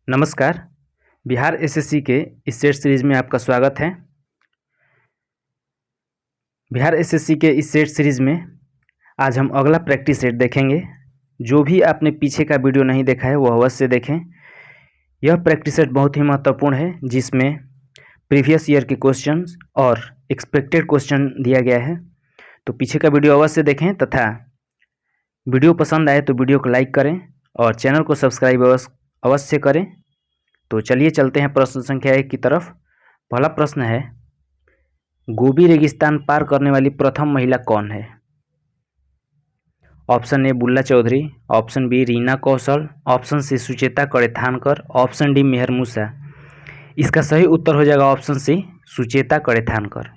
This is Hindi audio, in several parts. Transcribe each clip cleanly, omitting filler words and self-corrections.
नमस्कार। बिहार एसएससी के इस सेट सीरीज़ में आपका स्वागत है। बिहार एसएससी के इस सेट सीरीज़ में आज हम अगला प्रैक्टिस सेट देखेंगे। जो भी आपने पीछे का वीडियो नहीं देखा है वो अवश्य देखें। यह प्रैक्टिस सेट बहुत ही महत्वपूर्ण है, जिसमें प्रीवियस ईयर के क्वेश्चंस और एक्सपेक्टेड क्वेश्चन दिया गया है। तो पीछे का वीडियो अवश्य देखें तथा वीडियो पसंद आए तो वीडियो को लाइक करें और चैनल को सब्सक्राइब अवश्य करें। तो चलिए चलते हैं प्रश्न संख्या 1 की तरफ। पहला प्रश्न है, गोबी रेगिस्तान पार करने वाली प्रथम महिला कौन है? Option A Bulla Chaudhary, option B Reena Kaushal, option C Sucheta Kadethankar, option D Mehar Moosa. इसका सही उत्तर हो जाएगा option C Sucheta Kadethankar.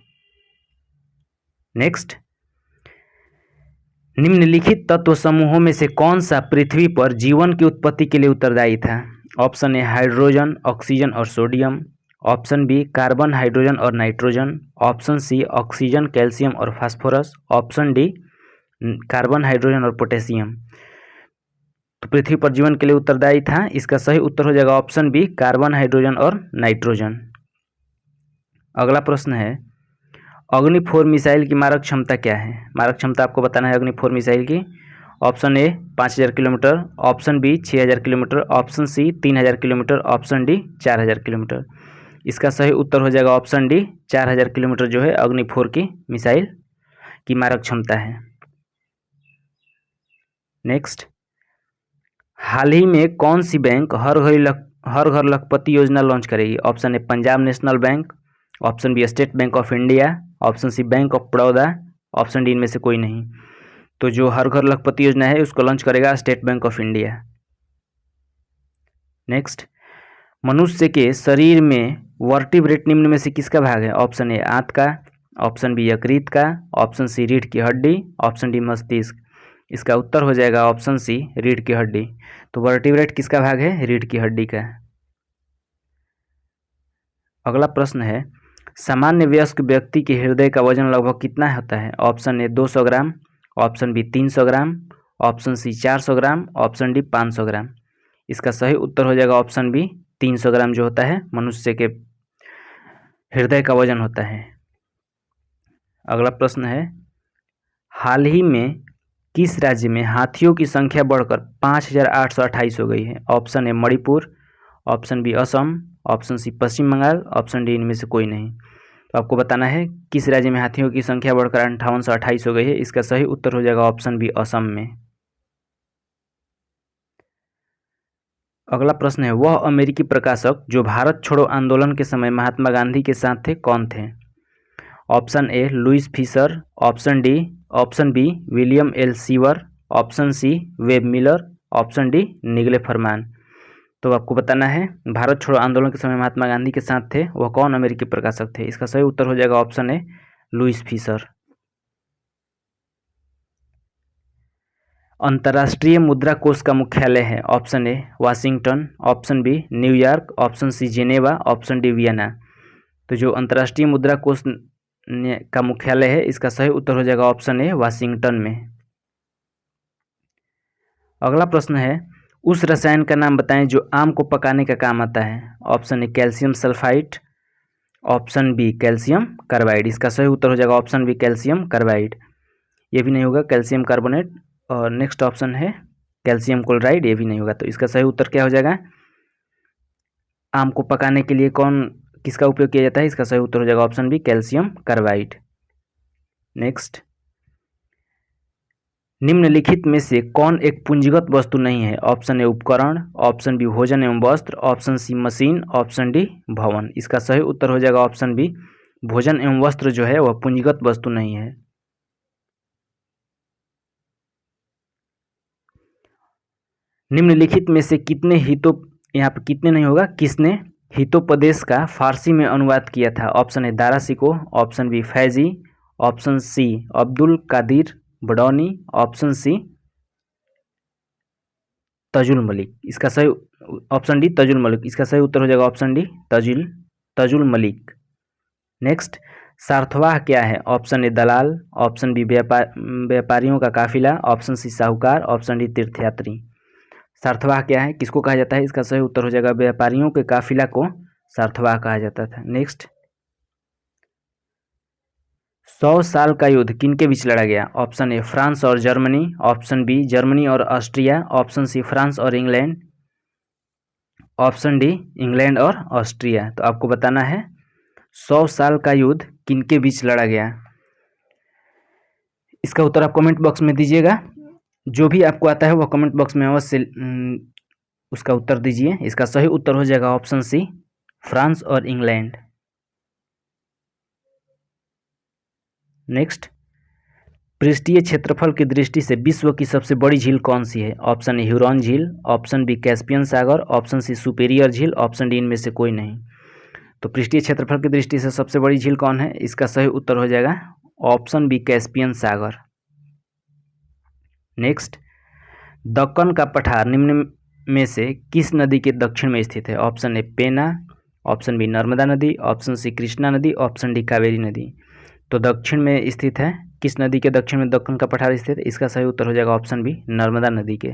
Next, निम्नलिखित तत्व समूहों में से कौन सा पृथ्वी पर जीवन की उत्पत्ति के लिए उत्तरदायी था? ऑप्शन ए हाइड्रोजन, ऑक्सीजन और sodium, option B carbon, hydrogen और nitrogen, option C oxygen, calcium और phosphorus, option D carbon, hydrogen और पोटेशियम। तो पृथ्वी पर जीवन के लिए उत्तरदायी था, इसका सही उत्तर हो जाएगा ऑप्शन बी कार्बन, हाइड्रोजन और नाइट्रोजन। अगला प्रश्न है, अग्नि 4 मिसाइल की मारक क्षमता क्या है? मारक क्षमता आपको बताना है अग्नि 4 मिसाइल की। Option A 5000 kilometre, option B 6000 kilometre, option C 3000 kilometre, option D 4000 kilometre. इसका सही उत्तर हो जाएगा ऑप्शन डी 4000 किलोमीटर जो है अग्नि 4 की मिसाइल की मारक क्षमता है। नेक्स्ट, हाल ही में कौन सी बैंक हर घर लखपति योजना लॉन्च करेगी? Option A Punjab National Bank, option B State Bank of India, option C Bank of Baroda, option D इनमें से कोई नहीं। तो जो हर घर लखपति योजना है उसको लॉन्च करेगा state Bank of India. Next, मनुष्य के शरीर में वर्टिब्रेट निम्न में से किसका भाग है? ऑप्शन ए आंत का, ऑप्शन बी यकृत का, ऑप्शन सी रीढ़ की हड्डी, ऑप्शन डी मस्तिष्क। इसका उत्तर हो जाएगा ऑप्शन सी रीढ़ की हड्डी। तो वर्टिब्रेट किसका भाग है? रीढ़ की हड्डी का। अगला प्रश्न है, सामान्य वयस्क व्यक्ति के हृदय का वजन लगभग कितना होता है? Option A 200 gram, option B 300 gram, option C 400 gram, option D 500 gram. इसका सही उत्तर हो जाएगा ऑप्शन बी 300 ग्राम जो होता है मनुष्य के हृदय का वजन होता है। अगला प्रश्न है, हाल ही में किस राज्य में हाथियों की संख्या बढ़कर 5828 हो गई है? Option A Manipur, option B Assam, option C Paschim Bangal, option D इनमें से कोई नहीं। तो आपको बताना है किस राज्य में हाथियों की संख्या बढ़कर 5828 हो गई है। इसका सही उत्तर हो जाएगा ऑप्शन बी असम में। अगला प्रश्न है, वह अमेरिकी प्रकाशक जो भारत छोड़ो आंदोलन के समय महात्मा गांधी के साथ थे कौन थे? Option A Louis Fischer, option B William L Seaver, option C Webb Miller, option D Negley Farson. तो आपको बताना है भारत छोड़ो आंदोलन के समय महात्मा गांधी के साथ थे वह कौन अमेरिकी प्रकाशक थे। इसका सही उत्तर हो जाएगा ऑप्शन ए लुइस फिशर। अंतर्राष्ट्रीय मुद्रा कोष का मुख्यालय है? Option A Washington, option B New York, option C Geneva, option D Vienna. तो जो अंतर्राष्ट्रीय मुद्रा कोष का मुख्यालय है इसका सही उत्तर हो जाएगा ऑप्शन ए वाशिंगटन में। अगला प्रश्न है, उस रसायन का नाम बताएं जो आम को पकाने का काम आता है। Option A calcium sulphide, option B calcium carbide. इसका सही उत्तर हो जाएगा ऑप्शन बी कैल्शियम कार्बाइड। ये भी नहीं होगा कैल्शियम कार्बोनेट। और नेक्स्ट ऑप्शन है कैल्शियम क्लोराइड, ये भी नहीं होगा। तो इसका सही उत्तर क्या हो जाएगा? आम को पकाने के लिए किसका उपयोग किया जाता है? इसका सही उत्तर हो जाएगा option B calcium carbide. Next, निम्नलिखित में से कौन एक पूंजीगत वस्तु नहीं है? ऑप्शन ए उपकरण, ऑप्शन बी भोजन एवं वस्त्र, option C machine, option D भवन। इसका सही उत्तर हो जाएगा ऑप्शन बी भोजन एवं वस्त्र जो है वह पूंजीगत वस्तु नहीं है। निम्नलिखित में से कितने यहाँ पर कितने नहीं होगा, किसने हितोपदेश का फारसी में अनुवाद किया था? Option A Dara Shikoh, option B Faizi, option C Abdul Qadir Badauni, option C Tajul Malik. इसका सही ऑप्शन डी तजुल मलिक। इसका सही उत्तर हो जाएगा option D Tajul Malik. Next, सार्थवाह क्या है? ऑप्शन ए दलाल, ऑप्शन बी व्यापारियों का काफिला, ऑप्शन सी साहूकार, ऑप्शन डी तीर्थयात्री। सार्थवाह क्या है, किसको कहा जाता है? इसका सही उत्तर हो जाएगा व्यापारियों के काफिला को सार्थवाह कहा जाता था। नेक्स्ट, 100 साल का युद्ध किनके बीच लड़ा गया? ऑप्शन ए फ्रांस और जर्मनी, ऑप्शन बी जर्मनी और ऑस्ट्रिया, ऑप्शन सी फ्रांस और इंग्लैंड, ऑप्शन डी इंग्लैंड और ऑस्ट्रिया। तो आपको बताना है 100 साल का युद्ध किनके बीच लड़ा गया। इसका उत्तर आप कमेंट बॉक्स में दीजिएगा। जो भी आपको आता है वह कमेंट बॉक्स में अवश्य उसका उत्तर दीजिए। इसका सही उत्तर हो जाएगा ऑप्शन सी फ्रांस और इंग्लैंड। नेक्स्ट, पृष्ठीय क्षेत्रफल की दृष्टि से विश्व की सबसे बड़ी झील कौन सी है? ऑप्शन ए ह्यूरॉन झील, ऑप्शन बी कैस्पियन सागर, ऑप्शन सी सुपेरियर झील, ऑप्शन डी इनमें से कोई नहीं। तो पृष्ठीय क्षेत्रफल की दृष्टि से सबसे बड़ी झील कौन है? इसका सही उत्तर हो जाएगा ऑप्शन बी कैस्पियन सागर। नेक्स्ट, दक्कन का पठार निम्न में से किस नदी के दक्षिण में स्थित है? ऑप्शन ए पेना, ऑप्शन बी नर्मदा नदी, ऑप्शन सी कृष्णा नदी, ऑप्शन डी कावेरी नदी। तो दक्षिण में स्थित है, किस नदी के दक्षिण में दक्कन का पठार स्थित है? इसका सही उत्तर हो जाएगा ऑप्शन बी नर्मदा नदी के।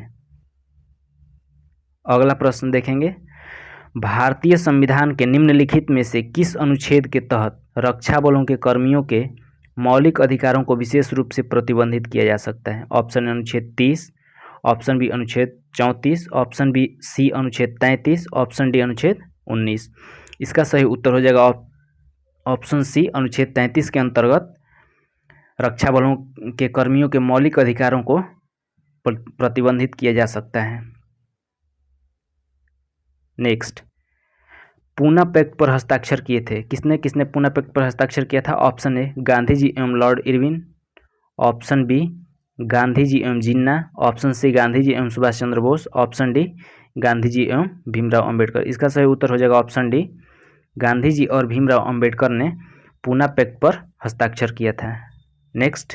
अगला प्रश्न देखेंगे, भारतीय संविधान के निम्नलिखित में से किस अनुच्छेद के तहत रक्षा बलों के कर्मियों के मौलिक अधिकारों को विशेष रूप से प्रतिबंधित किया जा सकता है? ऑप्शन अनुच्छेद 30, ऑप्शन बी अनुच्छेद 34, ऑप्शन बी सी अनुच्छेद 33, ऑप्शन डी अनुच्छेद 19। इसका सही उत्तर हो जाएगा ऑप्शन सी अनुच्छेद 33 के अंतर्गत रक्षा बलों के कर्मियों के मौलिक अधिकारों को प्रतिबंधित किया जा सकता है। नेक्स्ट, पूना पैक्ट पर हस्ताक्षर किए थे, किसने किसने पूना पैक्ट पर हस्ताक्षर किया था? ऑप्शन ए गांधी जी एवं Lord Irwin, option B Gandhi ji एवं जिन्ना, ऑप्शन सी गांधी जी एवं सुभाष चंद्र बोस, ऑप्शन डी गांधी जी एवं भीमराव अंबेडकर। इसका सही उत्तर हो जाएगा ऑप्शन डी गांधी जी और भीमराव अंबेडकर ने पूना पैक्ट पर हस्ताक्षर किया था। नेक्स्ट,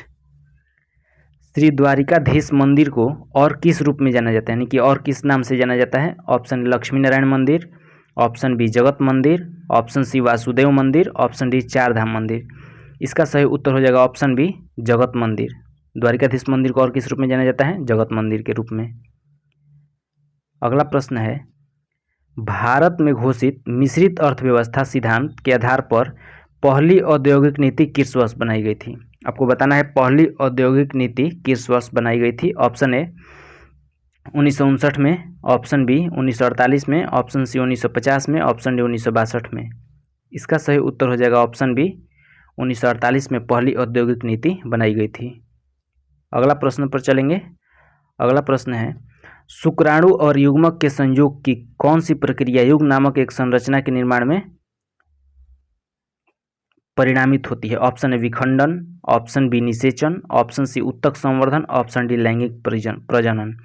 श्री द्वारिकाधीश मंदिर को और किस रूप में जाना जाता है, यानी कि और किस नाम से जाना जाता है? ऑप्शन लक्ष्मी नारायण मंदिर, ऑप्शन बी जगत मंदिर, ऑप्शन सी वासुदेव मंदिर, ऑप्शन डी चार धाम मंदिर। इसका सही उत्तर हो जाएगा ऑप्शन बी जगत मंदिर। द्वारिकाधीश मंदिर को और किस रूप में जाना जाता है? जगत मंदिर के रूप में। अगला प्रश्न है, भारत में घोषित मिश्रित अर्थव्यवस्था सिद्धांत के आधार पर पहली औद्योगिक नीति किस वर्ष बनाई गई थी? आपको बताना है पहली औद्योगिक नीति किस वर्ष बनाई गई थी। ऑप्शन ए 1959 में, ऑप्शन बी 1948 में, ऑप्शन सी 1950 में, ऑप्शन डी 1962 में। इसका सही उत्तर हो जाएगा ऑप्शन बी 1948 में पहली औद्योगिक नीति बनाई गई थी। अगला प्रश्न पर चलेंगे। अगला प्रश्न है, शुक्राणु और युग्मक के संयोग की कौन सी प्रक्रिया युग्म नामक एक संरचना के निर्माण में परिणामित होती है? ऑप्शन ए विखंडन, ऑप्शन बी निषेचन, ऑप्शन सी उत्तक संवर्धन, ऑप्शन डी लैंगिक प्रजनन।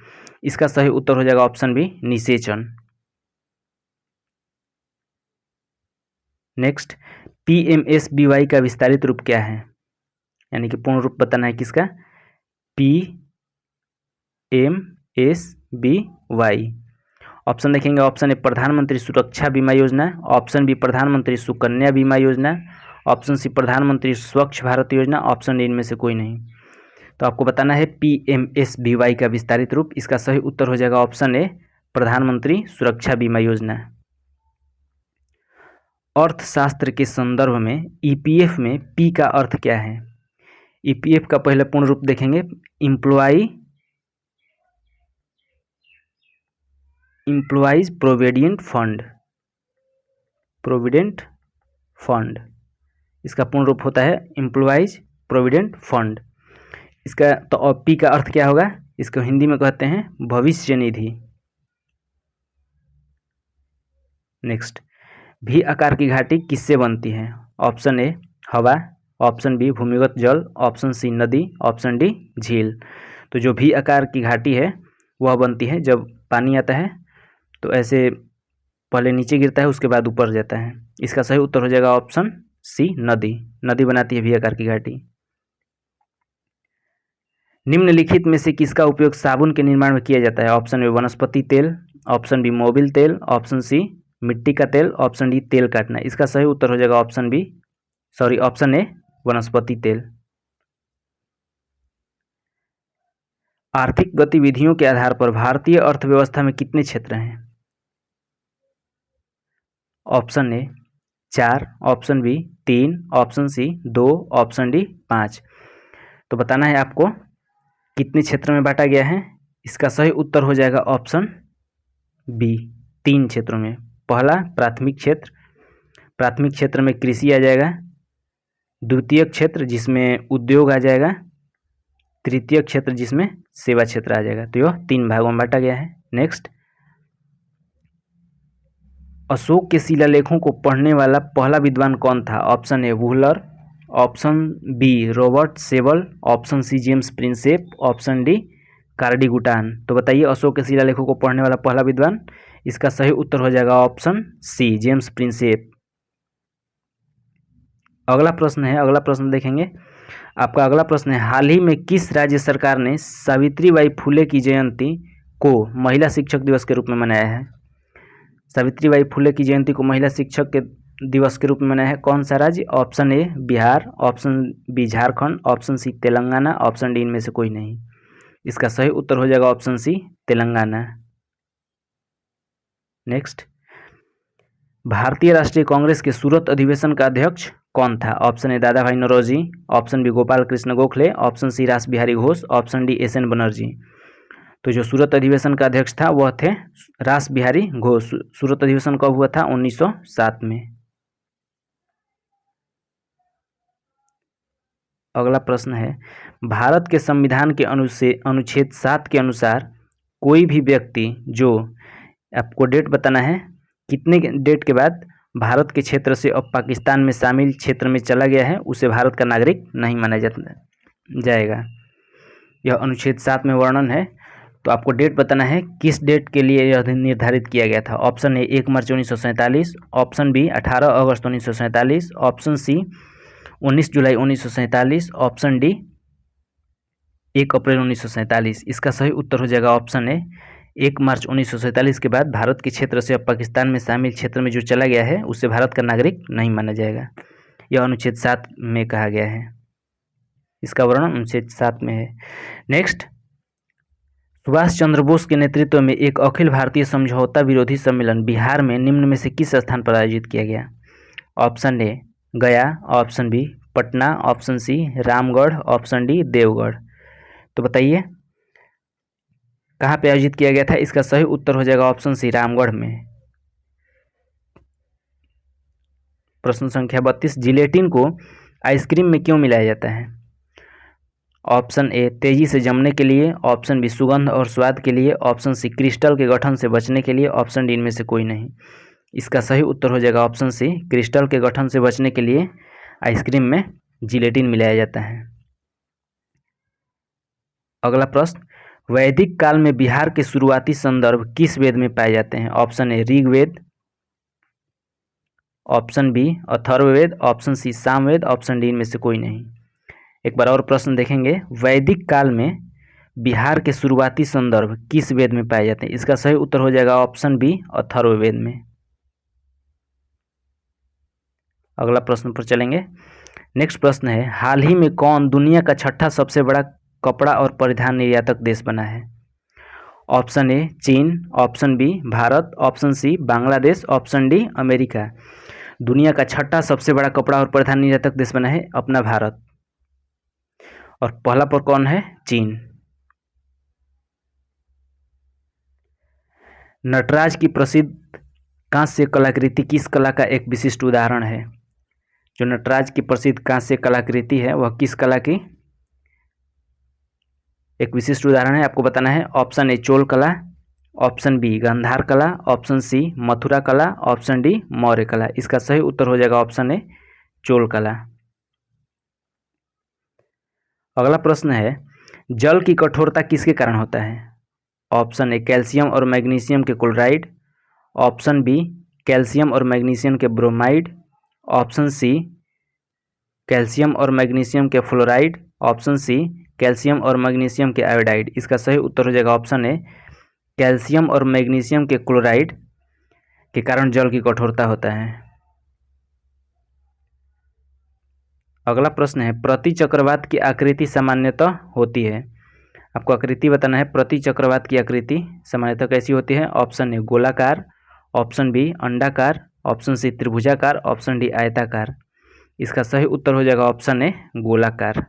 इसका सही उत्तर हो जाएगा ऑप्शन बी निषेचन। नेक्स्ट, PMSBY का विस्तारित रूप क्या है, यानी कि पूर्ण रूप बताना है किसका? PMSBY। ऑप्शन देखेंगे, ऑप्शन ए प्रधानमंत्री सुरक्षा बीमा योजना, ऑप्शन बी प्रधानमंत्री सुकन्या बीमा योजना, ऑप्शन सी प्रधानमंत्री स्वच्छ भारत योजना, ऑप्शन डी इनमें से कोई नहीं। तो आपको बताना है PMSBY का विस्तारित रूप। इसका सही उत्तर हो जाएगा ऑप्शन ए प्रधानमंत्री सुरक्षा बीमा योजना। अर्थशास्त्र के संदर्भ में EPF में P का अर्थ क्या है? EPF का पहले पूर्ण रूप देखेंगे, इम्प्लॉइज प्रोविडेंट फंड। इसका पूर्ण रूप होता है एम्प्लॉइज प्रोविडेंट फंड। इसका तो पी का अर्थ क्या होगा? इसको हिंदी में कहते हैं भविष्य निधि। नेक्स्ट, भी आकार की घाटी किससे बनती है? ऑप्शन ए हवा, ऑप्शन बी भूमिगत जल, ऑप्शन सी नदी, ऑप्शन डी झील। तो जो भी आकार की घाटी है वह बनती है जब पानी आता है तो ऐसे पहले नीचे गिरता है उसके बाद ऊपर जाता है। इसका सही उत्तर हो जाएगा ऑप्शन सी नदी बनाती है भी आकार की घाटी। निम्नलिखित में से किसका उपयोग साबुन के निर्माण में किया जाता है? ऑप्शन ए वनस्पति तेल, ऑप्शन बी मोबिल तेल, ऑप्शन सी मिट्टी का तेल, ऑप्शन डी तेल काटना। इसका सही उत्तर हो जाएगा ऑप्शन ए वनस्पति तेल। आर्थिक गतिविधियों के आधार पर भारतीय अर्थव्यवस्था में कितने क्षेत्र हैं? Option A 4, option B 3, option C 2, option D 5। तो बताना है आपको कितने क्षेत्र में बांटा गया है। इसका सही उत्तर हो जाएगा ऑप्शन बी, 3 क्षेत्रों में। पहला प्राथमिक क्षेत्र, प्राथमिक क्षेत्र में कृषि आ जाएगा। द्वितीय क्षेत्र जिसमें उद्योग आ जाएगा। तृतीय क्षेत्र जिसमें सेवा क्षेत्र आ जाएगा। तो यह 3 भागों में बांटा गया है। नेक्स्ट, अशोक के शिलालेखों को पढ़ने वाला पहला विद्वान कौन था? Option A Buhler, option B Robert Sewell, option C James Prinsep, option D कार्डिगुटान। तो बताइए अशोक के शिलालेखों को पढ़ने वाला पहला विद्वान। इसका सही उत्तर हो जाएगा ऑप्शन सी जेम्स प्रिंसेप। अगला प्रश्न है, अगला प्रश्न देखेंगे। आपका अगला प्रश्न है, हाल ही में किस राज्य सरकार ने सावित्रीबाई फुले की जयंती को महिला शिक्षक दिवस के रूप में मनाया है? सावित्रीबाई फुले की जयंती को महिला शिक्षक के दिवस के रूप में मनाया है। कौन सा राज्य? Option A Bihar, option B Jharkhand, option C Telangana, option D इनमें से कोई नहीं। इसका सही उत्तर हो जाएगा ऑप्शन सी तेलंगाना। नेक्स्ट, भारतीय राष्ट्रीय कांग्रेस के सूरत अधिवेशन का अध्यक्ष कौन था? Option A Dadabhai Naoroji, option B Gopal Krishna Gokhale, option C Rash Behari Ghosh, option D S N Banerjee. तो जो सूरत अधिवेशन का अध्यक्ष था वह थे रास बिहारी घोष। सूरत अधिवेशन कब हुआ था? 1907 में। अगला प्रश्न है, भारत के संविधान के अनुच्छेद 7 के अनुसार कोई भी व्यक्ति जो, आपको डेट बताना है कितने डेट के बाद भारत के क्षेत्र से अब पाकिस्तान में शामिल क्षेत्र में चला गया है उसे भारत का नागरिक नहीं माना जाएगा। यह अनुच्छेद 7 में वर्णन है। तो आपको डेट बताना है किस डेट के लिए यह निर्धारित किया गया था। ऑप्शन ए 1 मार्च 1947, ऑप्शन बी 18 अगस्त 1947, ऑप्शन सी 19 जुलाई 1947, ऑप्शन डी 1 अप्रैल 1947। इसका सही उत्तर हो जाएगा ऑप्शन ए 1 मार्च 1947 के बाद भारत के क्षेत्र से अब पाकिस्तान में शामिल क्षेत्र में जो चला गया है उसे भारत का नागरिक नहीं माना जाएगा। यह अनुच्छेद 7 में कहा गया है। इसका वर्णन अनुच्छेद 7 में है। नेक्स्ट, सुभाष चंद्र बोस के नेतृत्व में एक अखिल भारतीय समझौता विरोधी सम्मेलन बिहार में निम्न में से किस स्थान पर आयोजित किया गया? Option A Gaya, option B Patna, option C Ramgarh, option D Deogarh. तो बताइए कहाँ पे आयोजित किया गया था? इसका सही उत्तर हो जाएगा ऑप्शन सी रामगढ़ में। प्रश्न संख्या 32, जिलेटिन को आइसक्रीम में क्यों मिलाया जाता है? ऑप्शन ए तेजी से जमने के लिए, ऑप्शन बी सुगंध और स्वाद के लिए, ऑप्शन सी क्रिस्टल के गठन से बचने के लिए, ऑप्शन डी इनमें से कोई नहीं। इसका सही उत्तर हो जाएगा ऑप्शन सी क्रिस्टल के गठन से बचने के लिए आइसक्रीम में जिलेटिन मिलाया जाता है। अगला प्रश्न, वैदिक काल में बिहार के शुरुआती संदर्भ किस वेद में पाए जाते हैं? Option A Rigveda, option B Atharvaveda, option C Samaveda, option D इनमें से कोई नहीं। एक बार और प्रश्न देखेंगे, वैदिक काल में बिहार के शुरुआती संदर्भ किस वेद में पाए जाते हैं? इसका सही उत्तर हो जाएगा ऑप्शन बी अथर्ववेद में। अगला प्रश्न पर चलेंगे। नेक्स्ट प्रश्न है, हाल ही में कौन दुनिया का 6ठा सबसे बड़ा कपड़ा और परिधान निर्यातक देश बना है? ऑप्शन ए चीन, option B Bharat, option C Bangladesh, option D America. दुनिया का 6ठा सबसे बड़ा कपड़ा और परिधान निर्यातक देश बना है अपना भारत। और पहला पर कौन है? चीन। नटराज की प्रसिद्ध कांस्य कलाकृति किस कला का एक विशिष्ट उदाहरण है? जो नटराज की प्रसिद्ध कांस्य कलाकृति है वह किस कला की एक विशिष्ट उदाहरण है? आपको बताना है। ऑप्शन ए चोल कला, ऑप्शन बी गांधार कला, ऑप्शन सी मथुरा कला, ऑप्शन डी मौर्य कला। इसका सही उत्तर हो जाएगा ऑप्शन ए चोल कला। अगला प्रश्न है, जल की कठोरता किसके कारण होता है? ऑप्शन ए कैल्शियम और मैग्नीशियम के क्लोराइड, ऑप्शन बी कैल्शियम और मैग्नीशियम के ब्रोमाइड, ऑप्शन सी कैल्शियम और मैग्नीशियम के फ्लोराइड, ऑप्शन सी कैल्शियम और मैग्नीशियम के आयोडाइड। इसका सही उत्तर हो जाएगा ऑप्शन ए कैल्शियम और मैग्नीशियम के क्लोराइड के कारण जल की कठोरता होता है। अगला प्रश्न है, प्रति चक्रवात की आकृति सामान्यतः होती है। आपको आकृति बताना है। प्रति चक्रवात की आकृति सामान्यतः कैसी होती है? ऑप्शन ए गोलाकार, ऑप्शन बी अंडाकार, ऑप्शन सी त्रिभुजाकार, ऑप्शन डी आयताकार। इसका सही उत्तर हो जाएगा ऑप्शन ए गोलाकार।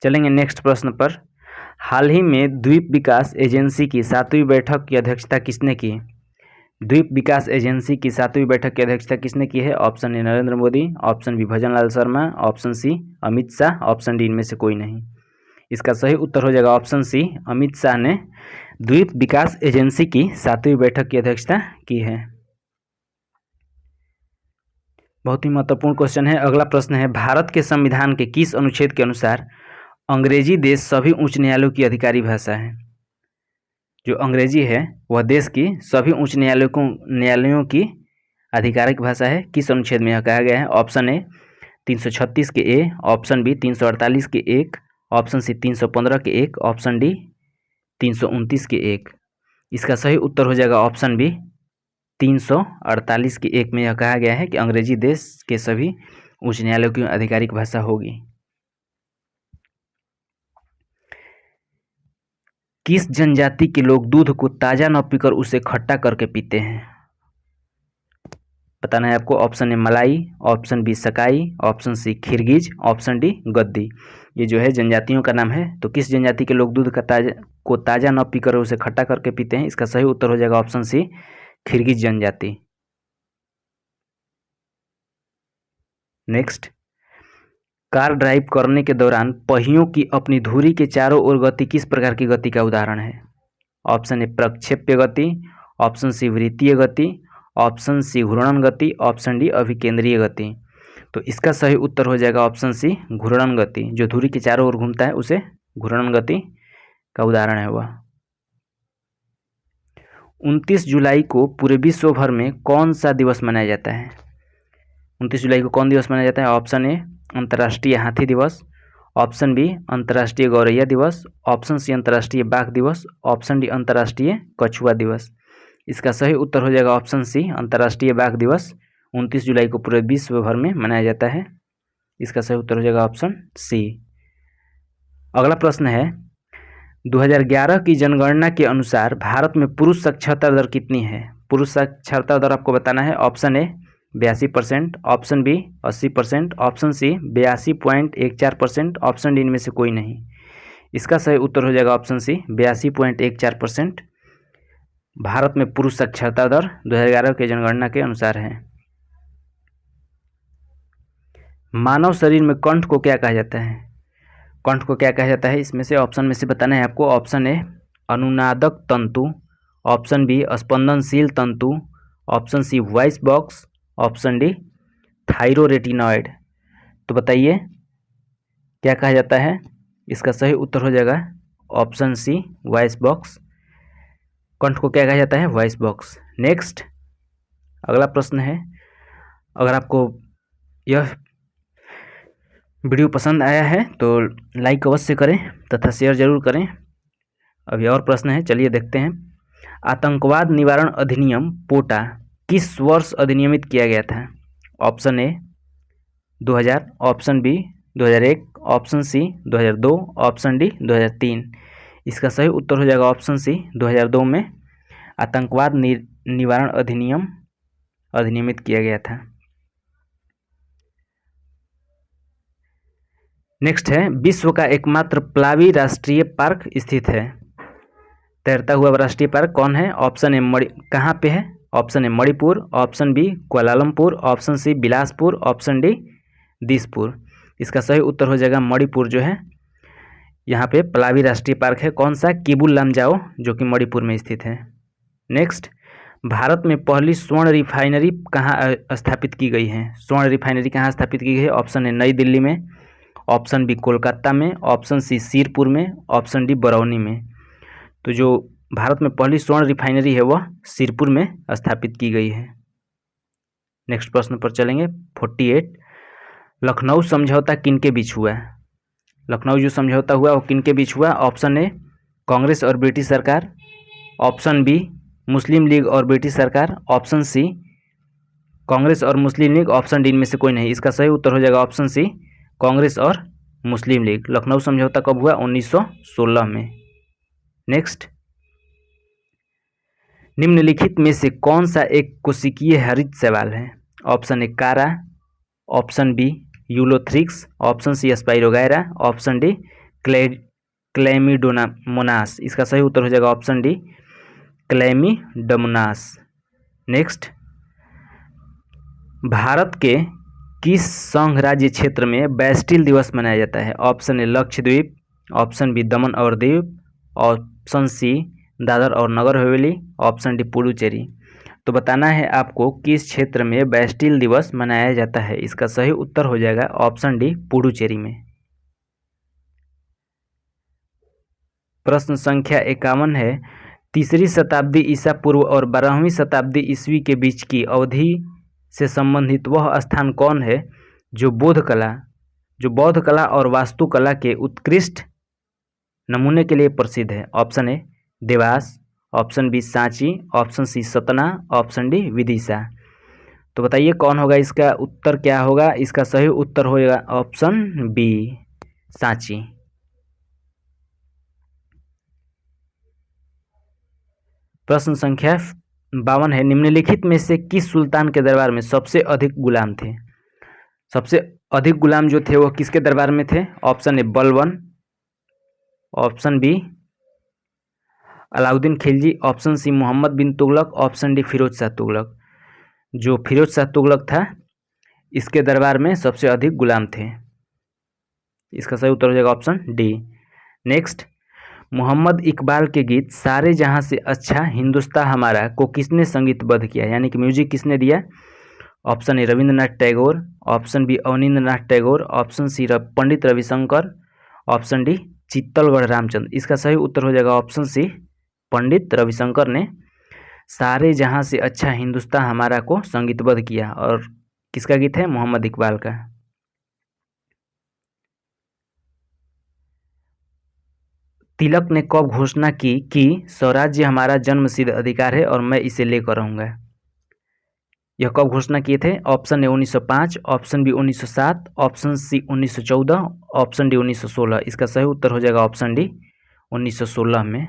चलेंगे नेक्स्ट प्रश्न पर। हाल ही में द्वीप विकास एजेंसी की 7वीं बैठक की अध्यक्षता किसने की? द्वीप विकास एजेंसी की 7वीं बैठक की अध्यक्षता किसने की है? Option A Narendra Modi, option B Bhajan Lal Sharma, option C Amit Shah, option D इनमें से कोई नहीं। इसका सही उत्तर हो जाएगा ऑप्शन सी अमित शाह ने द्वीप विकास एजेंसी की 7वीं बैठक की अध्यक्षता की है। बहुत ही महत्वपूर्ण क्वेश्चन है। अगला प्रश्न है, भारत के संविधान के किस अनुच्छेद के अनुसार अंग्रेजी देश सभी उच्च न्यायालयों की अधिकारी भाषा है? जो अंग्रेजी है वह देश की सभी उच्च न्यायालयों की आधिकारिक भाषा है। किस अनुच्छेद में यह कहा गया है? ऑप्शन ए 336 के ए, ऑप्शन बी 348 के 1, ऑप्शन सी 315 के 1, ऑप्शन डी 329 के 1। इसका सही उत्तर हो जाएगा ऑप्शन बी 348 के 1 में यह कहा गया है कि अंग्रेजी देश के सभी उच्च न्यायालयों की आधिकारिक भाषा होगी। किस जनजाति के लोग दूध को ताजा न पीकर उसे खट्टा करके पीते हैं? बताना है आपको। ऑप्शन ए मलाई, ऑप्शन बी सकाई, ऑप्शन सी खिरगिज, ऑप्शन डी गद्दी। ये जो है जनजातियों का नाम है। तो किस जनजाति के लोग दूध को ताजा न पीकर उसे खट्टा करके पीते हैं? इसका सही उत्तर हो जाएगा ऑप्शन सी खिरगिज जनजाति। नेक्स्ट, कार ड्राइव करने के दौरान पहियों की अपनी धुरी के चारों ओर गति किस प्रकार की गति का उदाहरण है? ऑप्शन ए प्रक्षेप्य गति, ऑप्शन सी वृत्तीय गति, ऑप्शन सी घूर्णन गति, ऑप्शन डी अभिकेंद्रीय गति। तो इसका सही उत्तर हो जाएगा ऑप्शन सी घूर्णन गति। जो धुरी के चारों ओर घूमता है उसे घूर्णन गति का उदाहरण है वह। 29 जुलाई को पूरे विश्व भर में कौन सा दिवस मनाया जाता है? 29 जुलाई को कौन दिवस मनाया जाता है? ऑप्शन ए अंतर्राष्ट्रीय हाथी दिवस, ऑप्शन बी अंतर्राष्ट्रीय गौरैया दिवस, ऑप्शन सी अंतर्राष्ट्रीय बाघ दिवस, ऑप्शन डी अंतर्राष्ट्रीय कछुआ दिवस। इसका सही उत्तर हो जाएगा ऑप्शन सी अंतर्राष्ट्रीय बाघ दिवस 29 जुलाई को पूरे विश्व भर में मनाया जाता है। इसका सही उत्तर हो जाएगा ऑप्शन सी। अगला प्रश्न है, 2011 की जनगणना के अनुसार भारत में पुरुष साक्षरता दर कितनी है? पुरुष साक्षरता दर आपको बताना है। Option A 82%, option B 80%, option C 82.14%, option D इनमें से कोई नहीं। इसका सही उत्तर हो जाएगा ऑप्शन सी 82.14% भारत में पुरुष साक्षरता दर 2011 के जनगणना के अनुसार है। मानव शरीर में कंठ को क्या कहा जाता है? कंठ को क्या कहा जाता है? इसमें से ऑप्शन में से बताना है आपको। ऑप्शन ए अनुनादक तंतु, ऑप्शन बी स्पंदनशील तंतु, option C voice box, option D thyroarytenoid. तो बताइए क्या कहा जाता है? इसका सही उत्तर हो जाएगा ऑप्शन सी वॉइस बॉक्स। कंठ को क्या कहा जाता है? Voice box. नेक्स्ट, अगला प्रश्न है, अगर आपको यह वीडियो पसंद आया है तो लाइक अवश्य करें तथा शेयर जरूर करें। अभी और प्रश्न है, चलिए देखते हैं। आतंकवाद निवारण अधिनियम पोटा किस वर्ष अधिनियमित किया गया था? Option A 2000, option B 2001, option C 2002, option D 2003। इसका सही उत्तर हो जाएगा ऑप्शन सी 2002 में आतंकवाद निवारण अधिनियम अधिनियमित किया गया था। नेक्स्ट है, विश्व का एकमात्र प्लावी राष्ट्रीय पार्क स्थित है। तैरता हुआ राष्ट्रीय पार्क कौन है? ऑप्शन ए कहाँ पे है? Option A Manipur, option B Kuala Lumpur, option C Bilaspur, option D Dispur. इसका सही उत्तर हो जाएगा मणिपुर जो है यहाँ पे प्लावी राष्ट्रीय पार्क है। कौन सा? किबुल लामजाओ जो कि मणिपुर में स्थित है। नेक्स्ट, भारत में पहली स्वर्ण रिफाइनरी कहाँ स्थापित की गई है? स्वर्ण रिफाइनरी कहाँ स्थापित की गई है? ऑप्शन ए नई दिल्ली में, ऑप्शन बी कोलकाता में, ऑप्शन सी सिरपुर में, ऑप्शन डी बरौनी में। तो जो भारत में पहली स्वर्ण रिफाइनरी है वह सिरपुर में स्थापित की गई है। नेक्स्ट प्रश्न पर चलेंगे। 48, लखनऊ समझौता किनके बीच हुआ? लखनऊ जो समझौता हुआ वो किनके बीच हुआ? ऑप्शन ए कांग्रेस और ब्रिटिश सरकार, ऑप्शन बी मुस्लिम लीग और ब्रिटिश सरकार, ऑप्शन सी कांग्रेस और मुस्लिम लीग, ऑप्शन डी इनमें से कोई नहीं। इसका सही उत्तर हो जाएगा ऑप्शन सी कांग्रेस और मुस्लिम लीग। लखनऊ समझौता कब हुआ? 1916 में। नेक्स्ट, निम्नलिखित में से कौन सा एक कोशिकीय हरित शैवाल है? Option A Chara, option B Ulothrix, option C Spirogyra, option D Chlamydomonas. इसका सही उत्तर हो जाएगा option D Chlamydomonas. Next, Bharat के किस संघ राज्य क्षेत्र में बैस्टिल दिवस मनाया जाता है? Option A Lakshadweep, option B Daman और दीव, ऑप्शन सी दादर और नगर हवेली, ऑप्शन डी पुडुचेरी। तो बताना है आपको किस क्षेत्र में बैस्टिल दिवस मनाया जाता है। इसका सही उत्तर हो जाएगा ऑप्शन डी पुडुचेरी में। प्रश्न संख्या 51 है, तीसरी शताब्दी ईसा पूर्व और 12वीं शताब्दी ईस्वी के बीच की अवधि से संबंधित वह स्थान कौन है जो बौद्ध कला और वास्तुकला के उत्कृष्ट नमूने के लिए प्रसिद्ध है? Option A Dewas, option B Sanchi, option C Satna, option D Vidisha. तो बताइए कौन होगा इसका उत्तर, क्या होगा? इसका सही उत्तर होगा ऑप्शन बी सांची। प्रश्न संख्या 52 है, निम्नलिखित में से किस सुल्तान के दरबार में सबसे अधिक गुलाम थे? सबसे अधिक गुलाम जो थे वो किसके दरबार में थे? Option A Balban, option B Alauddin Khilji, option C Mohammad bin Tughlaq, option D Firoz Shah Tughlaq. जो फिरोज शाह तुगलक था इसके दरबार में सबसे अधिक गुलाम थे। इसका सही उत्तर हो जाएगा option D. Next, Mohammad Iqbal के गीत सारे जहां से अच्छा हिंदुस्तान हमारा को किसने संगीतबद्ध किया, यानी कि म्यूजिक किसने दिया? Option A Rabindranath Tagore, option B Abanindranath Tagore, option C Pandit Ravishankar, option D Chitalkar Ramchandra. इसका सही उत्तर हो जाएगा ऑप्शन सी पंडित रविशंकर ने सारे जहां से अच्छा हिंदुस्तान हमारा को संगीतबद्ध किया। और किसका गीत है? मोहम्मद इकबाल का। तिलक ने कब घोषणा की कि स्वराज्य हमारा जन्मसिद्ध अधिकार है और मैं इसे लेकर रहूंगा? यह कब घोषणा किए थे? Option A 1905, option B 1907, option C 1914, option D 1916। इसका सही उत्तर हो जाएगा ऑप्शन डी 1916 में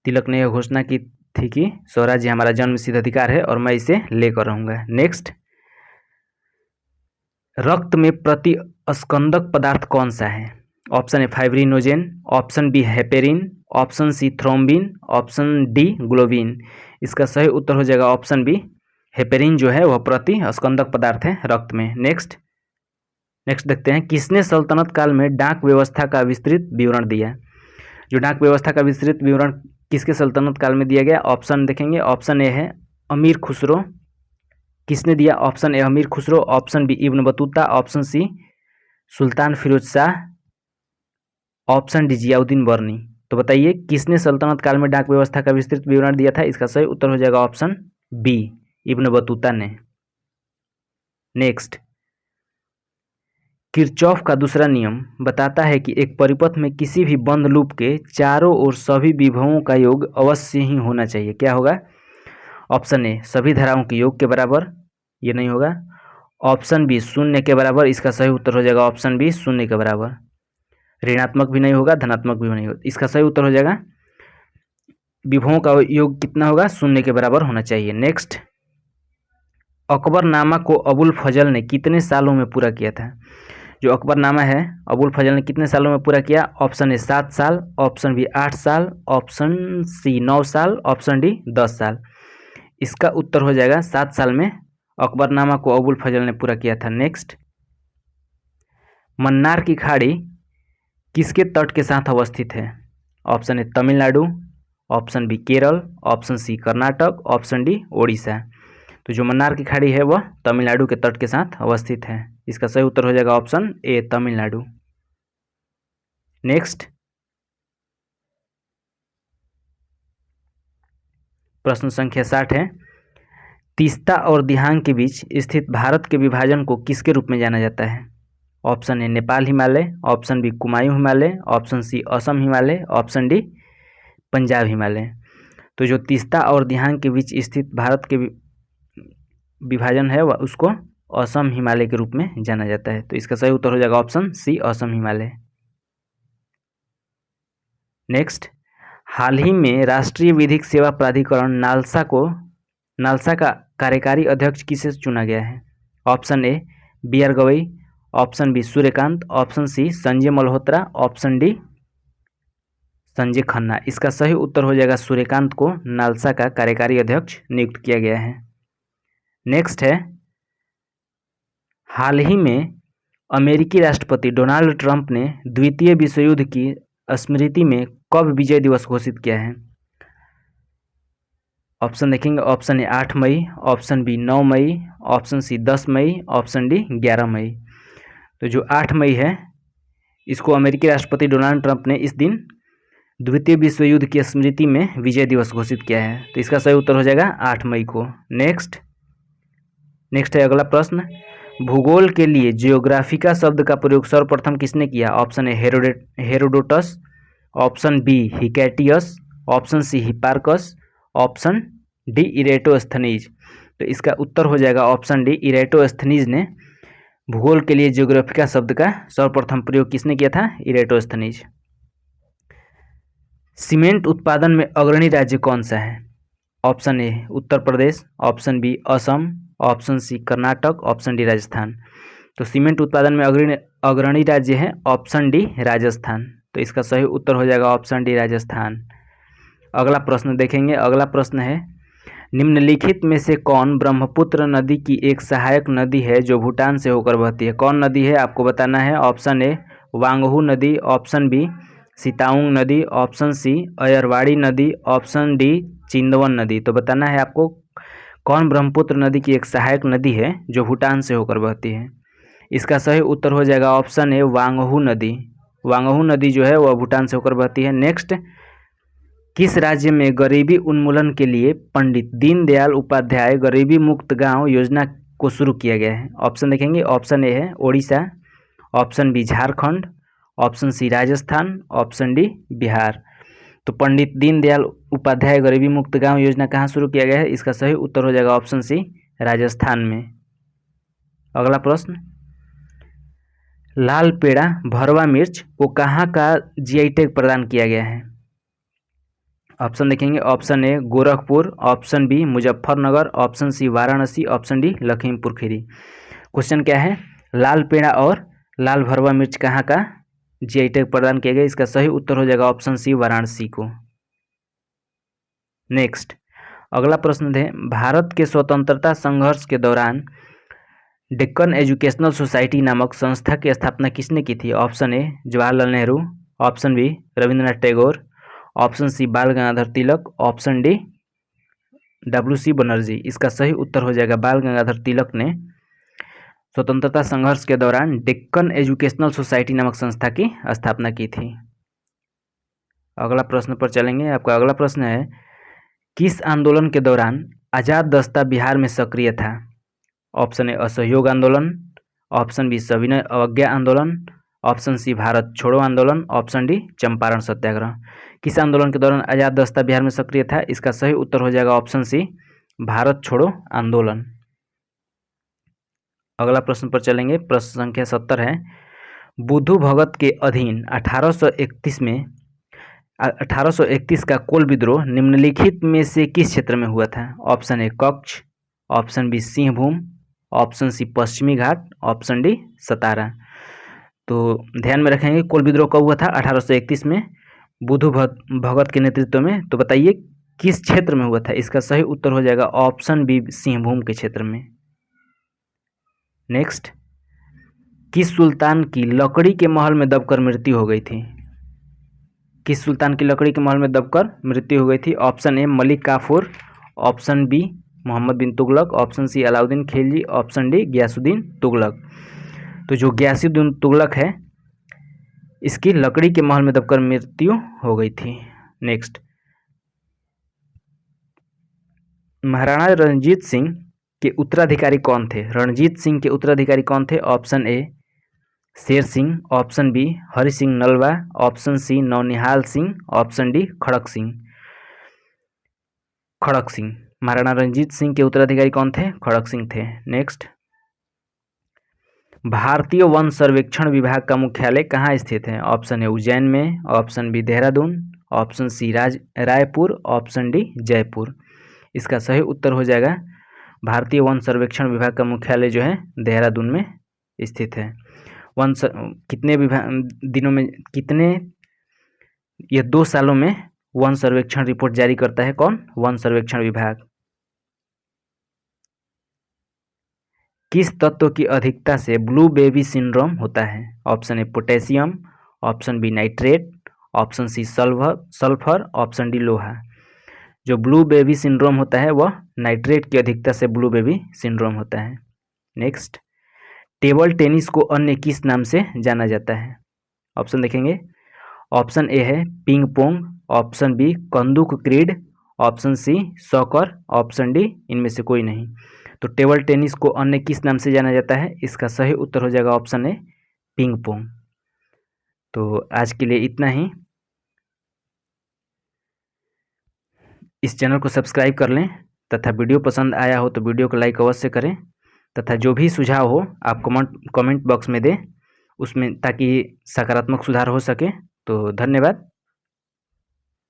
तिलक ने यह घोषणा की थी कि स्वराज्य हमारा जन्मसिद्ध अधिकार है और मैं इसे लेकर रहूंगा। नेक्स्ट, रक्त में प्रतिस्कंदक पदार्थ कौन सा है? Option A fibrinogen, option B heparin, option C thrombin, option D globin. इसका सही उत्तर हो जाएगा ऑप्शन बी हेपेरिन जो है वह प्रतिस्कंदक पदार्थ है रक्त में। नेक्स्ट देखते हैं, किसने सल्तनत काल में डाक व्यवस्था का विस्तृत विवरण दिया? जो डाक व्यवस्था का विस्तृत विवरण किसके सल्तनत काल में दिया गया? ऑप्शन देखेंगे, ऑप्शन ए है अमीर खुसरो। किसने दिया? Option A Amir Khusro, option B Ibn Battuta, option C Sultan Firoz Shah, option D Ziauddin Barani. तो बताइए किसने सल्तनत काल में डाक व्यवस्था का विस्तृत विवरण दिया था? इसका सही उत्तर हो जाएगा ऑप्शन बी इब्न बतूता ने। नेक्स्ट, किरचॉफ का दूसरा नियम बताता है कि एक परिपथ में किसी भी बंद लूप के चारों ओर सभी विभवों का योग अवश्य ही होना चाहिए। क्या होगा? ऑप्शन ए सभी धाराओं के योग के बराबर, ये नहीं होगा। ऑप्शन बी शून्य के बराबर, इसका सही उत्तर हो जाएगा ऑप्शन बी शून्य के बराबर। ऋणात्मक भी नहीं होगा, धनात्मक भी नहीं होगा। इसका सही उत्तर हो जाएगा विभवों का योग कितना होगा? शून्य के बराबर होना चाहिए। नेक्स्ट, अकबरनामा को अबुल फजल ने कितने सालों में पूरा किया था? जो अकबरनामा है अबुल फजल ने कितने सालों में पूरा किया? ऑप्शन ए 7 साल, ऑप्शन बी 8 साल, ऑप्शन सी 9 साल, ऑप्शन डी 10 साल। इसका उत्तर हो जाएगा 7 साल में अकबरनामा को अबुल फजल ने पूरा किया था। नेक्स्ट, मन्नार की खाड़ी किसके तट के साथ अवस्थित है? Option A Tamil Nadu, option B Kerala, option C Karnataka, option D Odisha. तो जो मन्नार की खाड़ी है वह तमिलनाडु के तट के साथ अवस्थित है। इसका सही उत्तर हो जाएगा ऑप्शन ए तमिलनाडु। नेक्स्ट, प्रश्न संख्या 60 है, तीस्ता और दिहांग के बीच स्थित भारत के विभाजन को किसके रूप में जाना जाता है? Option A Nepal Himalaya, option B Kumaon Himalaya, option C Assam Himalaya, option D Punjab Himalaya. तो जो तीस्ता और दिहांग के बीच स्थित भारत के विभाजन है वह उसको असम हिमालय के रूप में जाना जाता है। तो इसका सही उत्तर हो जाएगा option C, Assam Himalaya. Next, हाल ही में राष्ट्रीय विधिक सेवा प्राधिकरण नालसा का कार्यकारी अध्यक्ष किसे चुना गया है? Option A B R Gavai, option B Suryakant, option C Sanjay Malhotra, option D Sanjay Khanna. इसका सही उत्तर हो जाएगा सूर्यकांत को नालसा का कार्यकारी अध्यक्ष नियुक्त किया गया है। नेक्स्ट है, हाल ही में अमेरिकी राष्ट्रपति डोनाल्ड ट्रंप ने द्वितीय विश्व युद्ध की स्मृति में कब विजय दिवस घोषित किया है? ऑप्शन देखेंगे, ऑप्शन ए 8 मई, ऑप्शन बी 9 मई, ऑप्शन सी 10 मई, ऑप्शन डी 11 मई। तो जो 8 मई है, इसको अमेरिकी राष्ट्रपति डोनाल्ड ट्रंप ने इस दिन द्वितीय विश्व युद्ध की स्मृति में विजय दिवस घोषित किया है। तो इसका सही उत्तर हो जाएगा 8 मई को। नेक्स्ट है अगला प्रश्न, भूगोल के लिए जियोग्राफिका शब्द का प्रयोग सर्वप्रथम किसने किया? Option A Herodotus, option B Hecataeus, option C Hipparchus, option D Eratosthenes. तो इसका उत्तर हो जाएगा ऑप्शन डी इरेटोस्थनीज ने भूगोल के लिए जियोग्राफिका शब्द का सर्वप्रथम प्रयोग किसने किया था? इरेटोस्थनीज। सीमेंट उत्पादन में अग्रणी राज्य कौन सा है? Option A Uttar Pradesh, option B Assam, option C Karnataka, option D Rajasthan. तो सीमेंट उत्पादन में अग्रणी राज्य है ऑप्शन डी राजस्थान। तो इसका सही उत्तर हो जाएगा ऑप्शन डी राजस्थान। अगला प्रश्न देखेंगे। अगला प्रश्न है, निम्नलिखित में से कौन ब्रह्मपुत्र नदी की एक सहायक नदी है जो भूटान से होकर बहती है? कौन नदी है आपको बताना है। ऑप्शन ए वांगहू नदी, ऑप्शन बी सिताउंग नदी, ऑप्शन सी अयरवाड़ी नदी, ऑप्शन डी चिंदवन नदी। तो बताना है आपको कौन ब्रह्मपुत्र नदी की एक सहायक नदी है जो भूटान से होकर बहती है। इसका सही उत्तर हो जाएगा ऑप्शन ए वांगहू नदी। वांगहू नदी जो है वह भूटान से होकर बहती है। नेक्स्ट, किस राज्य में गरीबी उन्मूलन के लिए पंडित दीनदयाल उपाध्याय गरीबी मुक्त गांव योजना को शुरू किया गया है? ऑप्शन देखेंगे। ऑप्शन ए है Odisha, option B Jharkhand, option C Rajasthan, option D Bihar. तो पंडित दीनदयाल उपाध्याय गरीबी मुक्त गांव योजना कहाँ शुरू किया गया है? इसका सही उत्तर हो जाएगा ऑप्शन सी राजस्थान में। अगला प्रश्न, लाल पेड़ा भरवा मिर्च को कहाँ का जीआई टैग प्रदान किया गया है? ऑप्शन देखेंगे। Option A Gorakhpur, option B Muzaffarnagar, option C Varanasi, option D Lakhimpur Kheri. Question क्या है? लाल पेड़ा और लाल भरवा मिर्च कहाँ का जीआई टैग प्रदान किया गया? इसका सही उत्तर हो जाएगा ऑप्शन सी वाराणसी को। नेक्स्ट, अगला प्रश्न है, भारत के स्वतंत्रता संघर्ष के दौरान डेक्कन एजुकेशनल सोसाइटी नामक संस्था की स्थापना किसने की थी? Option A Jawaharlal Nehru, option B Rabindranath Tagore, option C Bal Gangadhar Tilak, option D WC Banerjee. इसका सही उत्तर हो जाएगा बाल गंगाधर तिलक ने स्वतंत्रता संघर्ष के दौरान डेक्कन एजुकेशनल सोसाइटी नामक संस्था की स्थापना की थी। अगला प्रश्न पर चलेंगे। आपका अगला प्रश्न है, किस आंदोलन के दौरान आजाद दस्ता बिहार में सक्रिय था? ऑप्शन ए असहयोग आंदोलन, ऑप्शन बी सविनय अवज्ञा आंदोलन, ऑप्शन सी भारत छोड़ो आंदोलन, ऑप्शन डी चंपारण सत्याग्रह। किस आंदोलन के दौरान आजाद दस्ता बिहार में सक्रिय था? इसका सही उत्तर हो जाएगा ऑप्शन सी भारत छोड़ो आंदोलन। अगला प्रश्न पर चलेंगे। प्रश्न संख्या 70 है, बुद्धू भगत के अधीन 1831 का कोल विद्रोह निम्नलिखित में से किस क्षेत्र में हुआ था? Option A Kutch, option B Singhbhum, option C पश्चिमी घाट, ऑप्शन डी सतारा। तो ध्यान में रखेंगे कोल विद्रोह कब हुआ था? 1831 में बुद्धू भगत के नेतृत्व में। तो बताइए किस क्षेत्र में हुआ था? इसका सही उत्तर हो जाएगा ऑप्शन बी सिंहभूम के क्षेत्र में। नेक्स्ट, किस सुल्तान की लकड़ी के महल में दबकर मृत्यु हो गई थी? किस सुल्तान की लकड़ी के महल में दबकर मृत्यु हो गई थी? Option A Malik Kafur, option B Mohammad bin Tughlaq, option C Alauddin Khilji, option D Ghiyasuddin Tughlaq. तो जो गयासुद्दीन तुगलक है, इसकी लकड़ी के महल में दबकर मृत्यु हो गई थी। नेक्स्ट, महाराणा रणजीत सिंह के उत्तराधिकारी कौन थे? रणजीत सिंह के उत्तराधिकारी कौन थे? Option A Sher Singh, option B Hari Singh Nalwa, option C Naunihal Singh, option D Kharak Singh. Kharak Singh. Maharana Ranjit Singh के उत्तराधिकारी कौन थे? खड़क सिंह थे। नेक्स्ट, भारतीय वन सर्वेक्षण विभाग का मुख्यालय कहाँ स्थित है? ऑप्शन ए उज्जैन में, option B Dehradun, option C Raipur, option D Jaipur. इसका सही उत्तर हो जाएगा भारतीय वन सर्वेक्षण विभाग का मुख्यालय जो है देहरादून में स्थित है। ये 2 सालों में वन सर्वेक्षण रिपोर्ट जारी करता है। कौन? वन सर्वेक्षण विभाग। किस तत्व की अधिकता से ब्लू बेबी सिंड्रोम होता है? Option A potassium, option B nitrate, option C sulphur, option D लोहा। जो ब्लू बेबी सिंड्रोम होता है वह नाइट्रेट की अधिकता से ब्लू बेबी सिंड्रोम होता है। नेक्स्ट, टेबल टेनिस को अन्य किस नाम से जाना जाता है? ऑप्शन देखेंगे। ऑप्शन ए है पिंग पोंग, ऑप्शन बी कंदुक क्रीड, option C soccer, option D इनमें से कोई नहीं। तो टेबल टेनिस को अन्य किस नाम से जाना जाता है? इसका सही उत्तर हो जाएगा ऑप्शन ए पिंग पोंग। तो आज के लिए इतना ही। इस चैनल को सब्सक्राइब कर लें तथा वीडियो पसंद आया हो तो वीडियो को लाइक अवश्य करें तथा जो भी सुझाव हो आप कमेंट बॉक्स में दें उसमें, ताकि सकारात्मक सुधार हो सके। तो धन्यवाद।